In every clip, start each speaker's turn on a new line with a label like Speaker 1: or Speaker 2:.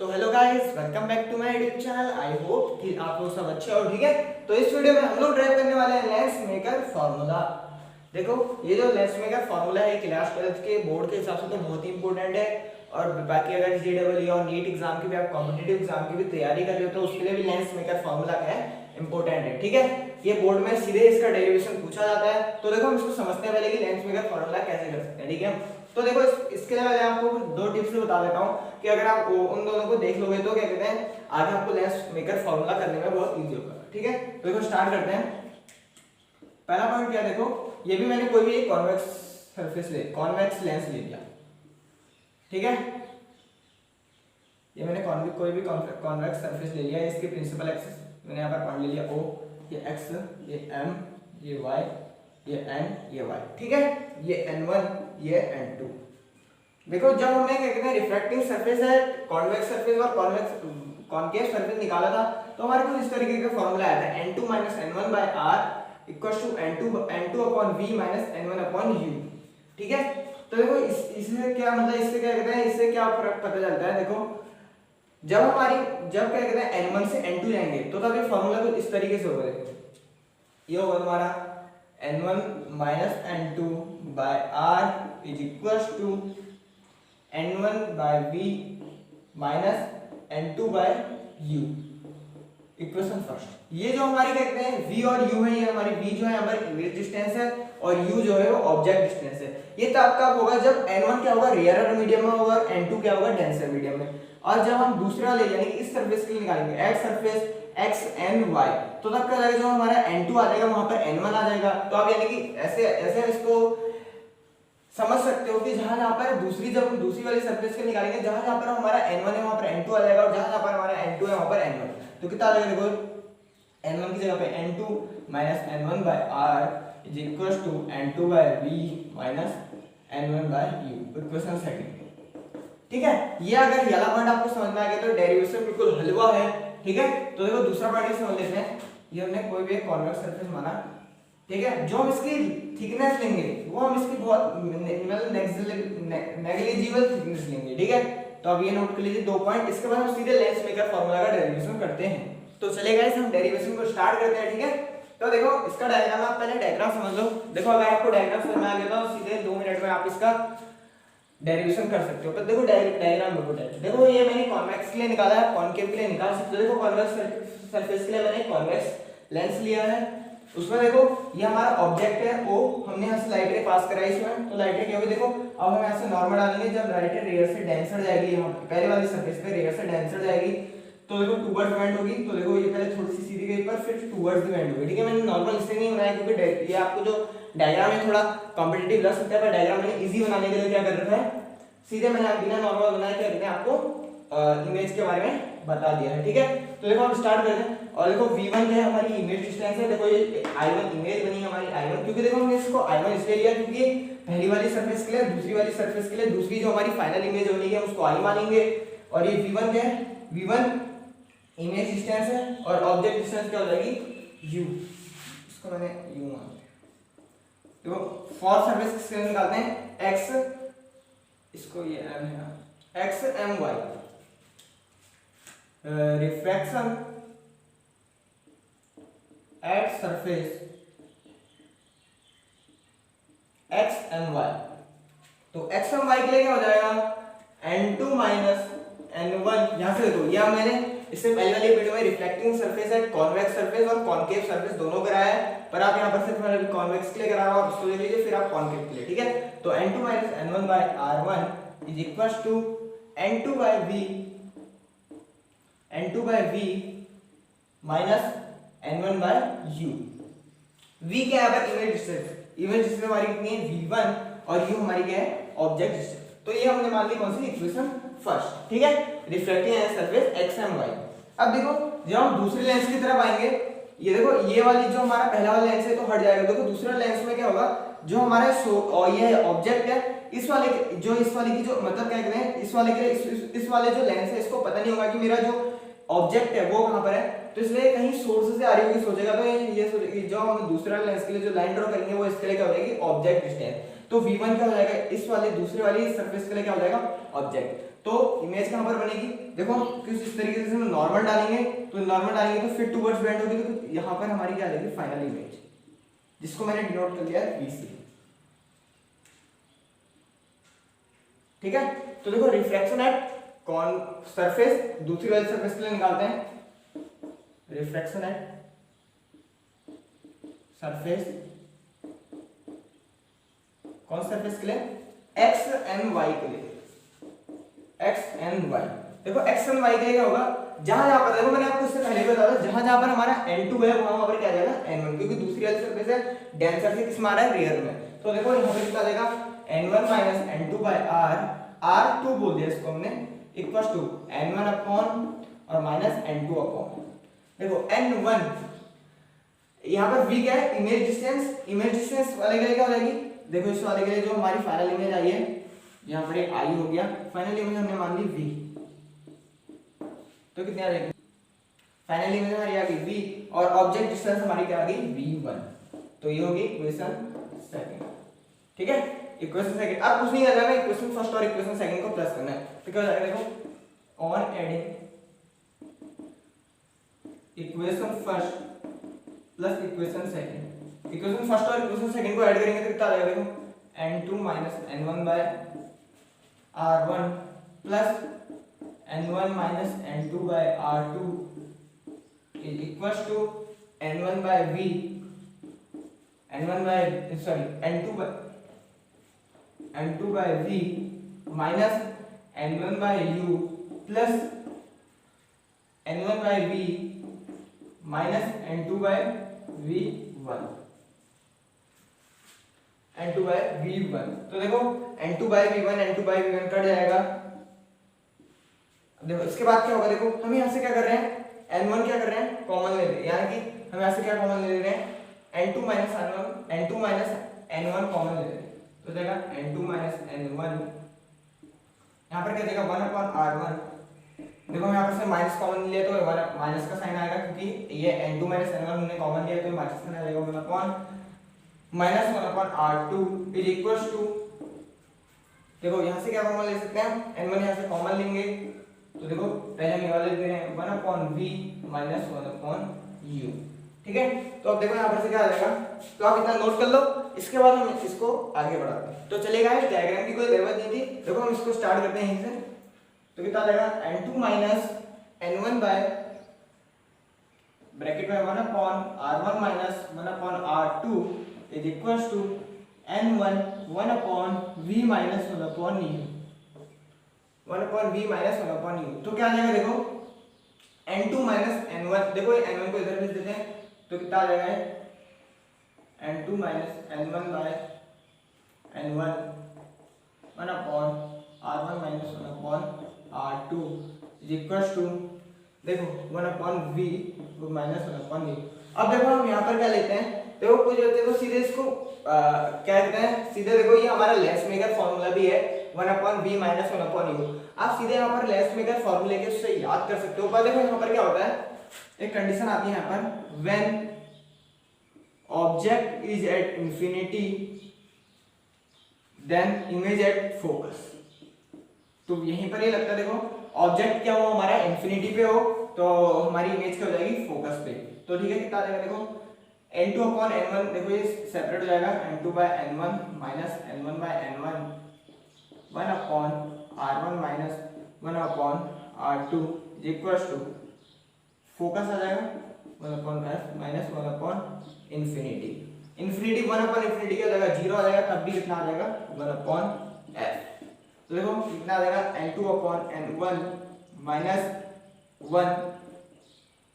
Speaker 1: तो hello guys, welcome back to my YouTube channel. I hope कि आप लोग सब अच्छे हो। ठीक है, तो इस वीडियो में हम लोग ड्राइव करने वाले हैं लेंस मेकर फार्मूला। देखो, ये जो लेंस मेकर फार्मूला है क्लास 12 के बोर्ड के हिसाब से तो बहुत ही इंपॉर्टेंट है। और बाकी अगर जेईई और नीट एग्जाम की भी, आप कॉम्पिटिटिव एग्जाम की भी तैयारी कर रहे हो तो उसके लिए भी लेंस मेकर फार्मूला क्या है, इंपॉर्टेंट है। ठीक है, ये बोर्ड में सीधे इसका डेरिवेशन पूछा जाता है। तो देखो, हम इसको समझते हैं पहले कि लेंस मेकर फार्मूला कैसे कर सकते हैं। ठीक है, तो देखो इसके लिए मैं आपको दो टिप्स बता देता हूँ कि अगर आप उन दोनों को देख लोगे तो क्या कहते हैं, आगे आपको लेंस मेकर फार्मूला करने में बहुत इजी होगा। ठीक है, तो देखो स्टार्ट करते हैं। पहला पॉइंट क्या, देखो ये भी मैंने कोई भी एक कॉन्वेक्स लेंस ले लिया। ठीक है, ये मैंने कोई भी कॉन्वेक्स सरफेस ले लिया। इसके प्रिंसिपल एक्सिस मैंने यहाँ पर पॉइंट ले लिया O, ये x, ये m, ये y, ये n, ये y। ठीक है, ये n1, ये n2। देखो, जब हमने क्या कहते हैं रिफ्रैक्टिंग सरफेस है, कॉन्वेक्स सरफेस और कॉनकेव सरफेस निकाला था, तो हमारे को इस तरीके का फॉर्मूला आया था n2 - n1 by r equals to n2 upon v minus n1 upon u। ठीक है, तो देखो इससे क्या मतलब, इससे क्या कहते हैं, इससे क्या फर्क पता चलता है। देखो, जब क्या कहते हैं n1 से n2 जाएंगे तो तब ये फॉर्मूला कुछ इस तरीके से होगा। देखो, ये होगा तुम्हारा n1 minus n2 by r is equals to n1 by v minus n2 by u। Equation first, ये जो हमारी क्या कहते हैं v और u है, ये हमारी v जो है हमारी इमेज डिस्टेंस है और u जो है वो ऑब्जेक्ट डिस्टेंस है। ये तब कब होगा जब n1 क्या होगा, रेयरर मीडियम में होगा, और n2 क्या होगा, डेंसर मीडियम में। और जब हम दूसरा ले यानी कि इस सरफेस के लिए निकालेंगे at surface x n y, तो तब क्या लगेगा, जो हमारा n2 आ जाएगा वहां पर n1 आ जाएगा। तो आप यानी कि ऐसे ऐसे इसको समझ सकते हो कि जहां पर जब हम दूसरी वाली सरफेस के निकालेंगे, जहां पर हमारा n1 है वहां पर n2 आ जाएगा, और जहां पर हमारा n2 है वहां पर n1। तो कितना आ जाएगा, देखो n1 की जगह पे n2 minus n1 by r is equals to n2 by v minus n1 by u। Equation second. ठीक है, ये अगर ये वाला पॉइंट आपको समझ में आ गया तो डेरिवेशन बिल्कुल हलवा है। ठीक है, तो देखो दूसरा पॉइंट समझ लेते हैं। ये हमने कोई भी एक कॉन्वेक्स सरफेस माना। ठीक है, जो हम इसकी थिकनेस लेंगे वो हम इसकी बहुत नेग्लिजिबल थिकनेस लेंगे। ठीक है, तो अब ये नोट कर लीजिए दो पॉइंट। इसके बाद हम सीधे लेंस मेकर फार्मूला का डेरिवेशन करते हैं। तो चलिए गाइस, हम डेरिवेशन को स्टार्ट करते हैं। ठीक है, तो देखो इसका डायग्राम, आप पहले डायग्राम समझ लो। देखो, अगर आपको डायग्राम समझ में आ गया तो सीधे 2 मिनट में आप इसका डेरिवेशन कर सकते हो। पर देखो डायग्राम देखो, ये मैंने कॉन्वेक्स के लिए निकाला है, कॉनकेव के लिए निकाल सकते हो। देखो, कॉन्वेक्स सरफेस के लिए मैंने कॉन्वेक्स लेंस लिया है। उसमें देखो ये हमारा ऑब्जेक्ट है O, हमने यहाँ से लाइट रे पास कराई इसमें, तो लाइट रे क्या होगी, देखो अब हम यहाँ से नॉर्मल डालेंगे। जब लाइट रे रेयर से डेंसर जाएगी, यहाँ पहले वाली सरफेस पे रेयर से डेंसर जाएगी, तो देखो टूवर्ड्स बेंड होगी। तो देखो ये पहले थोड़ी सी सीधी गई पर फिर टूवर्ड्स दी बेंड होगी। ठीक है, मैंने नॉर्मल इसलिए नहीं बनाया क्योंकि ये आपको जो डायग्राम है थोड़ा कॉम्पिटिटिव लग सकता है, पर डायग्राम मैंने इजी बनाने के लिए क्या कर रखा है, सीधे मैंने बिना नॉर्मल बनाए क्या कहते हैं आपको इमेज के बारे में बता दिया है। ठीक है, तो देखो हम स्टार्ट करते हैं। और देखो v1 जो है हमारी इमेज डिस्टेंस है। देखो ये i1 इमेज बनी हमारी i1, क्योंकि देखो हमने इसको i1 इसलिए लिया क्योंकि पहली वाली सरफेस के लिए, दूसरी वाली सरफेस के लिए दूसरी जो हमारी फाइनल इमेज बनेगी हम उसको i मानेंगे। और ये v1 क्या है, v1 इमेज डिस्टेंस है और ऑब्जेक्ट डिस्टेंस क्या हो जाएगी, u। इसको मैंने u मान लिया। देखो फॉर सरफेस किसके लिए निकालते हैं, x, इसको ये m है, x m y, refraction at surface x m y। तो x m y के लिए क्या हो जाएगा, n2 minus n1। यहां से देखो, यह मैंने इससे पहले वाली वीडियो में रिफ्लेक्टिंग सरफेस है, कॉन्वेक्स सरफेस और कॉनकेव सरफेस दोनों कराया है, पर आप यहां पर सिर्फ मैंने कॉन्वेक्स के लिए करा रहा हूं, उसको देख लीजिए, फिर आप कॉनकेव के लिए। ठीक है, तो n2 minus n1 by r1 is equals to n2 by v minus n1 by u। v क्या है, इमेज डिस्टेंस हमारी कितनी है, v1, और u हमारी क्या है, ऑब्जेक्ट डिस्टेंस। तो ये हमने मान ली कौन सी, इक्वेशन फर्स्ट। ठीक है, reflecting surface x m y। अब देखो जब हम दूसरे लेंस की तरफ आएंगे, ये देखो ये वाली जो हमारा पहला वाला लेंस है तो हट जाएगा। देखो दूसरे लेंस में क्या होगा, जो हमारा और ये ऑब्जेक्ट है, इस वाले की जो मतलब क्या कहते हैं, इस वाले जो लेंस है इसको पता नहीं होगा कि मेरा जो ऑब्जेक्ट है वो कहां पर है, तो इसलिए कहीं सोर्स से आ रही होगी, सोचेगा तो ये सोचेगी जो हम दूसरा लेंस के लिए जो लाइन ड्रॉ करेंगे वो इसके लिए क्या हो जाएगी, ऑब्जेक्ट डिस्टेंस। तो v1 क्या हो जाएगा, इस वाले दूसरे वाली सरफेस के लिए क्या हो जाएगा, ऑब्जेक्ट। तो इमेज कहाँ पर बनेगी, देखो किस इस तरीके से नॉर्मल डालेंगे, तो नॉर्मल डालेंगे तो फिर टूवर्ड्स बेंड होगी, तो यहाँ पर हमारी क्या आ जाएगी फाइनल इमेज, जिसको मैंने डिनोट कर लिया है BC। ठीक है, तो देखो रिफ्रैक्शन एट कौन सरफेस, दूसरी वाली सरफेस के लिए निकालते हैं, रिफ्रैक्शन एट सरफेस, कौन सरफेस के लिए, एक्स एंड वाई के लिए, एक्स एंड वाई। देखो एक्स एंड वाई के लिए क्या होगा, जहां जहां पर देखो मैंने आपको इससे पहले भी बताया था, जहां जहां पर हमारा n2 है वहां पर क्या आ जाएगा n1, क्योंकि दूसरी वाली सरफेस है डेंसर से किस में आ रहा है रियर में, तो देखो यहाँ पे कितना आ जाएगा n1 minus n2 bye r, r2 बोल दिया इसको हमने, इक्वल्स टू n1 अपॉन और माइनस n2 अपॉन, देखो n1 यहाँ पर v क्या है, इमेज डिस्टेंस, इमेज डिस्टेंस वाले के लिए क्या हो जाएगी, देखो इस वाले के लिए जो हमारी फाइनल इमेज आई है, यहाँ पर एक आई हो गया, फाइनल इमेज हमने मान ली v, तो कितनी आ जाएगी फाइनल इमेज हमारी आ गई v, और ऑब्जेक्ट डिस्टेंस हमारी क्या आ गई v1, तो ये होगी इक्वेशन सेकंड। ठीक है, इक्वेशन सेकंड, अब कुछ नहीं करना है, इक्वेशन फर्स्ट और इक्वेशन सेकंड को प्लस करना है, तो क्या हो जाएगा देखो, on adding equation first plus equation second, equation first और इक्वेशन सेकंड को ऐड करेंगे तो कितना आ जाएगा देखो, n2 minus n1 by r1 plus n1 minus n2 by r2 is equals to n1 by v, n1 by sorry n2 by v minus n1 by u plus n1 by v minus n2 by v1, n2 by v1, तो देखो n2 by v1 cut जाएगा। देखो इसके बाद क्या होगा, देखो हम यहाँ से क्या कर रहे हैं, n1 क्या कर रहे हैं कॉमन ले रहे हैं, यानी कि हम यहाँ से क्या कॉमन ले रहे हैं, n2 माइनस n1 कॉमन ले रहे हैं, तो देगा n2 माइनस n1, यहाँ पर क्या देगा 1 अपॉन r1, देखो यहाँ पर से माइनस कॉमन लिया तो माइनस का साइन आएगा, क्योंकि ये n2 माइनस n1 हमने कॉमन लिया तो माइनस साइन आ जाएगा, 1 upon minus 1 upon r2 is equals to, देखो यहाँ से क्या कॉमन ले सकते हैं, n1 यहाँ से कॉमन लेंगे, तो देखो पहले हम ये वाले दे रहे हैं 1 upon v minus 1 upon u। ठीक है, तो अब देखो यहाँ पर से क्या आ जाएगा, तो आप इतना नोट कर लो, इसके बाद हम इसको आगे बढ़ाते हैं। तो चलेगा, इस डायग्राम की कोई जरूरत नहीं थी, देखो हम इसको स्टार्ट करते हैं यहीं से, तो कितना आ जाएगा n2 minus n1 bye bracket में 1 upon r1 minus 1 upon r2 is equals to n1 1 upon v minus 1 upon u, 1 upon v minus 1 upon u, तो क्या आ जाएगा देखो n2 माइनस n1, देखो n1 को इधर भेज देते हैं, तो कितना आ जाएगा n2 minus n1 by n1 1 upon r1 minus 1 upon r2 is equals to, देखो 1 upon v minus 1 upon u। अब देखो हम यहाँ पर क्या लेते हैं, देखो कुछ होते हैं तो सीधे इसको क्या कहते हैं, सीधे देखो ये हमारा लेंस मेकर फॉर्मूला भी है 1 upon v minus 1 upon u, आप सीधे यहाँ पर लेंस मेकर फॉर्मूले के उससे याद कर सकते हो। पर देखो यहाँ पर क्या होता है, एक कंडीशन आती है यहाँ पर, when object is at infinity then image at focus, तो यहीं पर ये लगता है, देखो ऑब्जेक्ट क्या हो हमारा इंफिनिटी पे हो तो हमारी इमेज क्या हो जाएगी फोकस पे, तो ठीक है कितना आ जाएगा देखो n2 अपॉन n1, देखो ये सेपरेट हो जाएगा, n2 by n1 minus n1 by n1 1 upon r1 minus 1 upon r2 equals to focus आ जाएगा 1 upon f minus 1 upon infinity, infinity 1 upon infinity क्या हो जाएगा 0 आ जाएगा, तब भी कितना आ जाएगा 1 अपॉन f, तो देखो कितना आ जाएगा n2 अपॉन n1 माइनस 1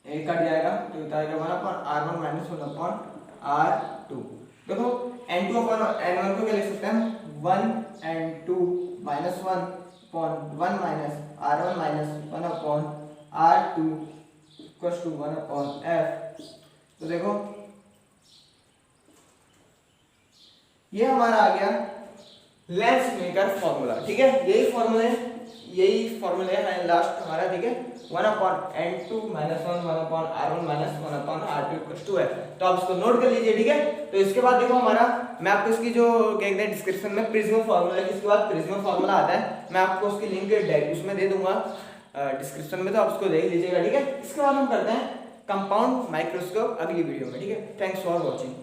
Speaker 1: ये कट जाएगा, तो कितना आएगा 1 upon r1 minus 1 upon r2, देखो n2 अपॉन n1 को क्या लिख सकते हैं, 1 n2 minus 1 upon 1 minus r1 minus 1 upon r2 equals to 1 upon f, तो देखो ये हमारा आ गया लेंस मेकर फॉर्मूला। ठीक है, यही फॉर्मूला है, यही फॉर्मूला है लास्ट हमारा, ठीक है, 1/n2 - 1 1/r1 - 1/r2 है। तो आप इसको नोट कर लीजिए, ठीक है। तो इसके बाद देखो हमारा, मैं आपको इसकी जो क्या कहते हैं डिस्क्रिप्शन में प्रिज्म फार्मूला, इसके बाद प्रिज्म फार्मूला आता है, मैं आपको उसकी लिंक उसमें दे दूंगा डिस्क्रिप्शन में, तो आप उसको देख लीजिएगा, ठीक है। इसके बाद हम करते हैं कंपाउंड माइक्रोस्कोप अगली वीडियो में, ठीक है। Thanks for watching.